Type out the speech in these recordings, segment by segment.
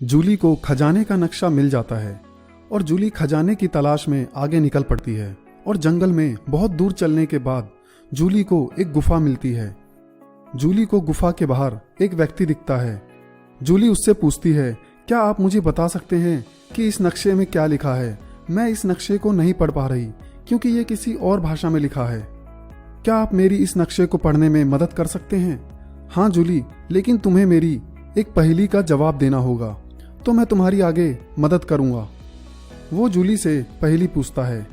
जूली को खजाने का नक्शा मिल जाता है और जूली खजाने की तलाश में आगे निकल पड़ती है और जंगल में बहुत दूर चलने के बाद जूली को एक गुफा मिलती है। जूली को गुफा के बाहर एक व्यक्ति दिखता है। जूली उससे पूछती है, क्या आप मुझे बता सकते हैं कि इस नक्शे में क्या लिखा है? मैं इस नक्शे को नहीं पढ़ पा रही क्योंकि ये किसी और भाषा में लिखा है। क्या आप मेरी इस नक्शे को पढ़ने में मदद कर सकते हैं? हाँ जूली, लेकिन तुम्हें मेरी एक पहेली का जवाब देना होगा तो मैं तुम्हारी आगे मदद करूंगा। वो जूली से पहेली पूछता है।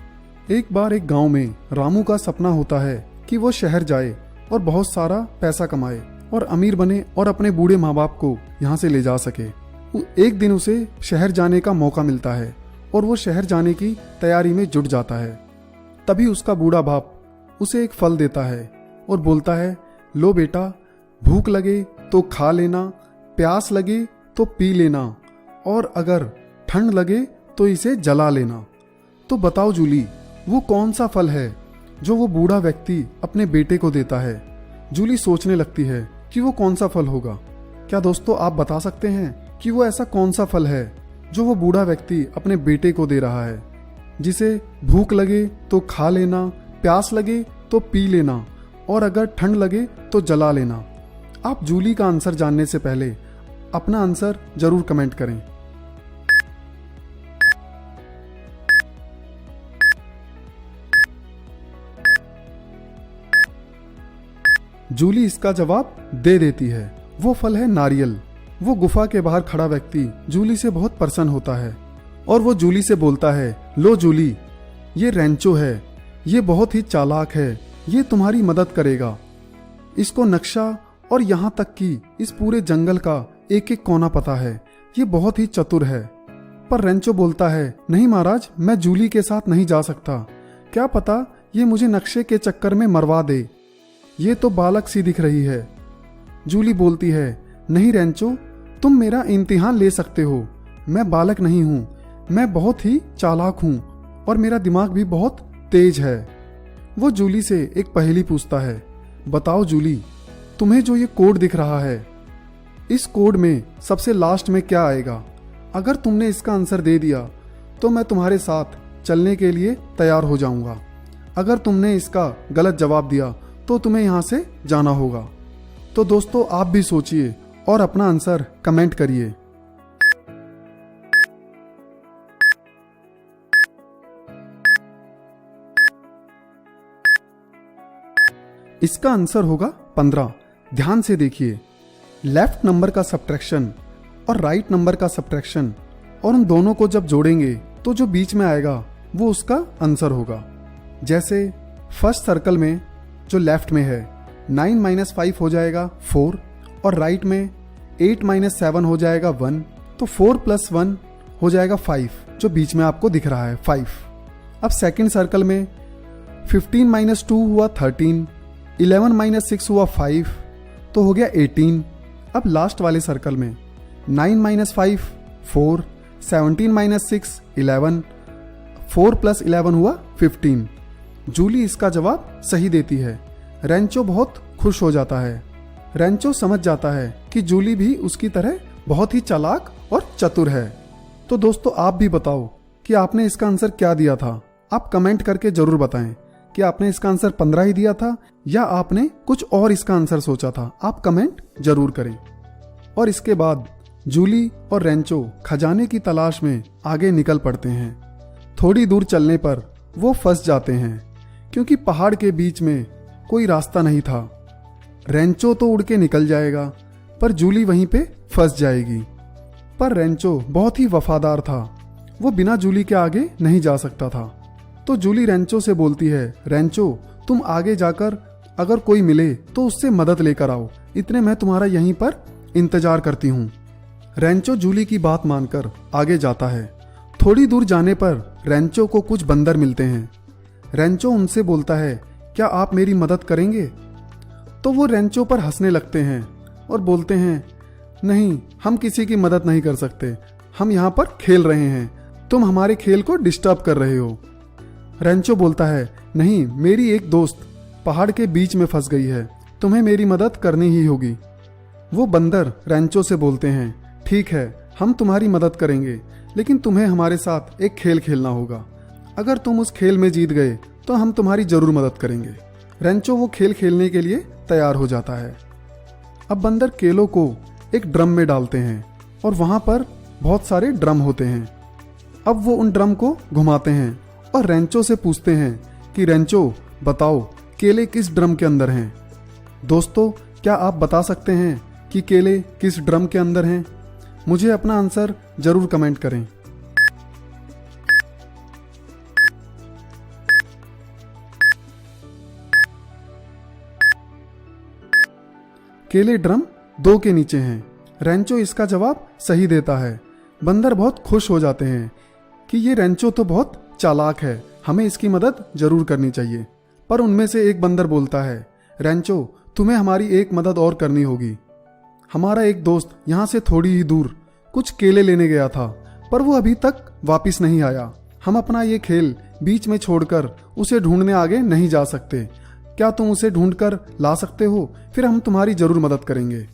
एक बार एक गांव में रामू का सपना होता है कि वो शहर जाए और बहुत सारा पैसा कमाए और अमीर बने और अपने बूढ़े माँ बाप को यहाँ से ले जा सके। एक दिन उसे शहर जाने का मौका मिलता है और वो शहर जाने की तैयारी में जुट जाता है। तभी उसका बूढ़ा बाप उसे एक फल देता है और बोलता है, लो बेटा, भूख लगे तो खा लेना, प्यास लगे तो पी लेना और अगर ठंड लगे तो इसे जला लेना। तो बताओ जूली, वो कौन सा फल है जो वो बूढ़ा व्यक्ति अपने बेटे को देता है? जूली सोचने लगती है कि वो कौन सा फल होगा। क्या दोस्तों आप बता सकते हैं कि वो ऐसा कौन सा फल है जो वो बूढ़ा व्यक्ति अपने बेटे को दे रहा है, जिसे भूख लगे तो खा लेना, प्यास लगे तो पी लेना और अगर ठंड लगे तो जला लेना? आप जूली का आंसर जानने से पहले अपना आंसर जरूर कमेंट करें। जूली इसका जवाब दे देती है। वो फल है नारियल। वो गुफा के बाहर खड़ा व्यक्ति जूली से बहुत प्रसन्न होता है और वो जूली से बोलता है, लो जूली, ये रेंचो है, ये बहुत ही चालाक है, ये तुम्हारी मदद करेगा। इसको नक्शा और यहाँ तक कि इस पूरे जंगल का एक एक कोना पता है, ये बहुत ही चतुर है। पर रेंचो बोलता है, नहीं महाराज, मैं जूली के साथ नहीं जा सकता। क्या पता ये मुझे नक्शे के चक्कर में मरवा दे, ये तो बालक सी दिख रही है। जूली बोलती है, नहीं रेंचो, तुम मेरा इम्तिहान ले सकते हो। मैं बालक नहीं हूँ, मैं बहुत ही चालाक हूँ और मेरा दिमाग भी बहुत तेज है। वो जूली से एक पहेली पूछता है, बताओ जूली, तुम्हें जो ये कोड दिख रहा है, इस कोड में सबसे लास्ट में क्या आएगा? अगर तुमने इसका आंसर दे दिया तो मैं तुम्हारे साथ चलने के लिए तैयार हो जाऊंगा। अगर तुमने इसका गलत जवाब दिया तो तुम्हें यहाँ से जाना होगा। तो दोस्तों आप भी सोचिए और अपना आंसर कमेंट करिए। इसका आंसर होगा 15। ध्यान से देखिए, लेफ्ट नंबर का सब्ट्रैक्शन और राइट नंबर का सब्ट्रैक्शन, और उन दोनों को जब जोड़ेंगे तो जो बीच में आएगा वो उसका आंसर होगा। जैसे फर्स्ट सर्कल में जो लेफ्ट में है 9 - 5 हो जाएगा 4 और राइट में 8 - 7 हो जाएगा 1, तो 4 + 1 हो जाएगा 5, जो बीच में आपको दिख रहा है 5। अब सेकंड सर्कल में 15 - 2 हुआ 13, 11 - 6 हुआ 5, तो हो गया 18। अब लास्ट वाले सर्कल में 9 - 5 4, 17 - 6 11, 4 + 11 हुआ 15। जूली इसका जवाब सही देती है। रेंचो बहुत खुश हो जाता है। रेंचो समझ जाता है कि जूली भी उसकी तरह बहुत ही चालाक और चतुर है। तो दोस्तों आप भी बताओ कि आपने इसका आंसर क्या दिया था। आप कमेंट करके जरूर बताएं कि आपने इसका आंसर 15 ही दिया था या आपने कुछ और इसका आंसर सोचा था। आप कमेंट जरूर करें। और इसके बाद जूली और रेंचो खजाने की तलाश में आगे निकल पड़ते हैं। थोड़ी दूर चलने पर वो फंस जाते हैं क्योंकि पहाड़ के बीच में कोई रास्ता नहीं था। रेंचो तो उड़ के निकल जाएगा पर जूली वहीं पे फंस जाएगी। पर रेंचो बहुत ही वफादार था, वो बिना जूली के आगे नहीं जा सकता था। तो जूली रेंचो से बोलती है, रेंचो तुम आगे जाकर अगर कोई मिले तो उससे मदद लेकर आओ, इतने मैं तुम्हारा यहीं पर इंतजार करती हूँ। रेंचो जूली की बात मानकर आगे जाता है। थोड़ी दूर जाने पर रेंचो को कुछ बंदर मिलते हैं। रेंचो उनसे बोलता है, क्या आप मेरी मदद करेंगे? तो वो रेंचो पर हंसने लगते हैं और बोलते हैं, नहीं, हम किसी की मदद नहीं कर सकते, हम यहाँ पर खेल रहे हैं, तुम हमारे खेल को डिस्टर्ब कर रहे हो। रेंचो बोलता है, नहीं, मेरी एक दोस्त पहाड़ के बीच में फंस गई है, तुम्हें मेरी मदद करनी ही होगी। वो बंदर रेंचो से बोलते हैं, ठीक है, हम तुम्हारी मदद करेंगे, लेकिन तुम्हें हमारे साथ एक खेल खेलना होगा। अगर तुम उस खेल में जीत गए तो हम तुम्हारी जरूर मदद करेंगे। रेंचो वो खेल खेलने के लिए तैयार हो जाता है। अब बंदर केलों को एक ड्रम में डालते हैं और वहां पर बहुत सारे ड्रम होते हैं। अब वो उन ड्रम को घुमाते हैं और रेंचो से पूछते हैं कि रेंचो बताओ केले किस ड्रम के अंदर हैं। दोस्तों, क्या आप बता सकते हैं कि केले किस ड्रम के अंदर हैं? मुझे अपना आंसर जरूर कमेंट करें। केले ड्रम 2 के नीचे हैं। रेंचो इसका जवाब सही देता है। बंदर बहुत खुश हो जाते हैं कि ये रेंचो तो बहुत चालाक है, हमें इसकी मदद जरूर करनी चाहिए। पर उनमें से एक बंदर बोलता है, रेंचो तुम्हें हमारी एक मदद और करनी होगी। हमारा एक दोस्त यहाँ से थोड़ी ही दूर कुछ केले लेने गया था, पर वो अभी तक वापस नहीं आया। हम अपना ये खेल बीच में छोड़कर उसे ढूंढने आगे नहीं जा सकते। क्या तुम उसे ढूंढकर ला सकते हो? फिर हम तुम्हारी जरूर मदद करेंगे।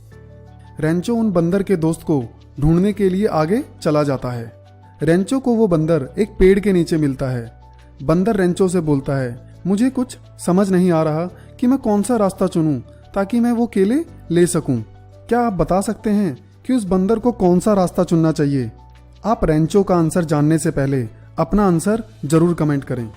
रेंचो उन बंदर के दोस्त को ढूंढने के लिए आगे चला जाता है। रेंचो को वो बंदर एक पेड़ के नीचे मिलता है। बंदर रेंचो से बोलता है, मुझे कुछ समझ नहीं आ रहा कि मैं कौन सा रास्ता चुनूं ताकि मैं वो केले ले सकूं। क्या आप बता सकते हैं कि उस बंदर को कौन सा रास्ता चुनना चाहिए? आप रेंचो का आंसर जानने से पहले अपना आंसर जरूर कमेंट करें।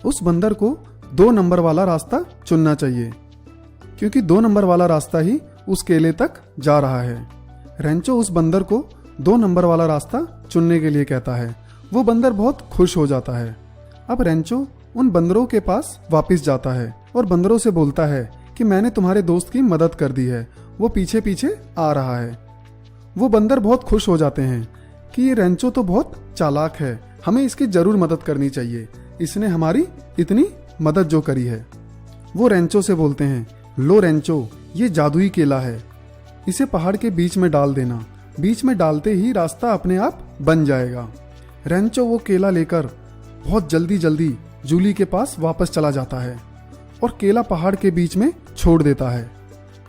उस बंदर को 2 नंबर वाला रास्ता चुनना चाहिए, क्योंकि 2 नंबर वाला रास्ता ही उस केले तक जा रहा है। रेंचो उस बंदर को 2 नंबर वाला रास्ता चुनने के लिए कहता है। वो बंदर बहुत खुश हो जाता है। अब रेंचो उन बंदरों के पास वापस जाता है और बंदरों से बोलता है कि मैंने तुम्हारे दोस्त की मदद कर दी है, वो पीछे पीछे आ रहा है। वो बंदर बहुत खुश हो जाते हैं कि ये रेंचो तो बहुत चालाक है, हमें इसकी जरूर मदद करनी चाहिए, इसने हमारी इतनी मदद जो करी है। वो रेंचो से बोलते हैं, लो रेंचो, ये जादुई केला है, इसे पहाड़ के बीच में डाल देना, बीच में डालते ही रास्ता अपने आप बन जाएगा। रेंचो वो केला लेकर बहुत जल्दी जल्दी जूली के पास वापस चला जाता है और केला पहाड़ के बीच में छोड़ देता है।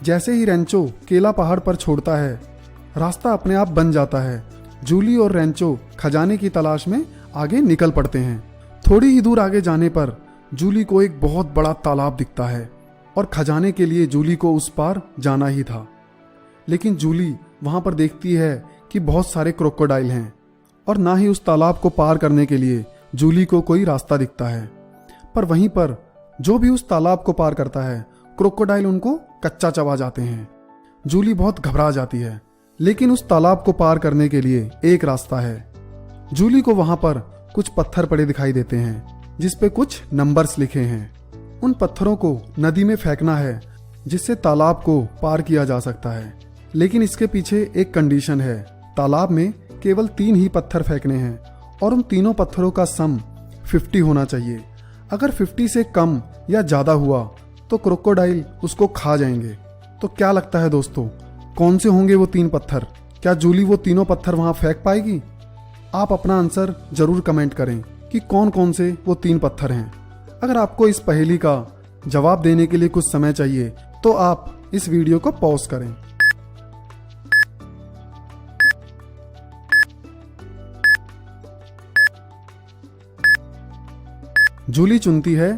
जैसे ही रेंचो केला पहाड़ पर छोड़ता है, रास्ता अपने आप बन जाता है। जूली और रेंचो खजाने की तलाश में आगे निकल पड़ते हैं। थोड़ी ही दूर आगे जाने पर जूली को एक बहुत बड़ा तालाब दिखता है और खजाने के लिए जूली को उस पार जाना ही था। लेकिन जूली वहां पर देखती है कि बहुत सारे क्रोकोडाइल हैं और ना ही उस तालाब को पार करने के लिए जूली को कोई रास्ता दिखता है। पर वहीं पर जो भी उस तालाब को पार करता है, क्रोकोडाइल उनको कच्चा चबा जाते हैं। जूली बहुत घबरा जाती है, लेकिन उस तालाब को पार करने के लिए एक रास्ता है। जूली को वहां पर कुछ पत्थर पड़े दिखाई देते हैं जिस पे कुछ नंबर्स लिखे हैं। उन पत्थरों को नदी में फेंकना है जिससे तालाब को पार किया जा सकता है। लेकिन इसके पीछे एक कंडीशन है, तालाब में केवल 3 ही पत्थर फेंकने हैं और उन तीनों पत्थरों का सम 50 होना चाहिए। अगर 50 से कम या ज्यादा हुआ तो क्रोकोडाइल उसको खा जाएंगे। तो क्या लगता है दोस्तों, कौन से होंगे वो 3 पत्थर? क्या जूली वो तीनों पत्थर वहां फेंक पाएगी? आप अपना आंसर जरूर कमेंट करें कि कौन कौन से वो 3 पत्थर हैं। अगर आपको इस पहेली का जवाब देने के लिए कुछ समय चाहिए तो आप इस वीडियो को पॉज करें। जूली चुनती है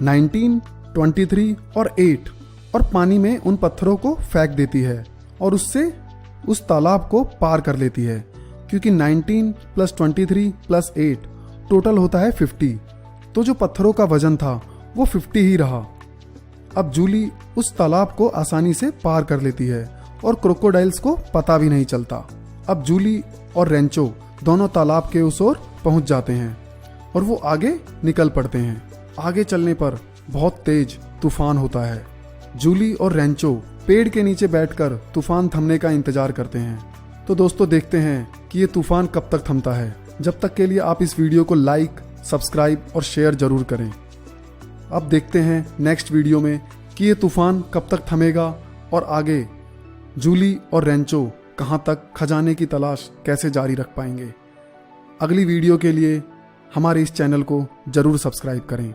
19, 23 और 8 और पानी में उन पत्थरों को फेंक देती है और उससे उस तालाब को पार कर लेती है, क्योंकि 19 + 23 + 8 टोटल होता है 50। तो जो पत्थरों का वजन था वो 50 ही रहा। अब जूली उस तालाब को आसानी से पार कर लेती है और क्रोकोडाइल्स को पता भी नहीं चलता। अब जूली और रेंचो दोनों तालाब के उस ओर पहुंच जाते हैं और वो आगे निकल पड़ते हैं। आगे चलने पर बहुत तेज तूफान होता है। जूली और रेंचो पेड़ के नीचे बैठकर तूफान थमने का इंतजार करते हैं। तो दोस्तों देखते हैं कि ये तूफान कब तक थमता है। जब तक के लिए आप इस वीडियो को लाइक, सब्सक्राइब और शेयर जरूर करें। अब देखते हैं नेक्स्ट वीडियो में कि ये तूफान कब तक थमेगा और आगे जूली और रेंचो कहाँ तक खजाने की तलाश कैसे जारी रख पाएंगे। अगली वीडियो के लिए हमारे इस चैनल को जरूर सब्सक्राइब करें।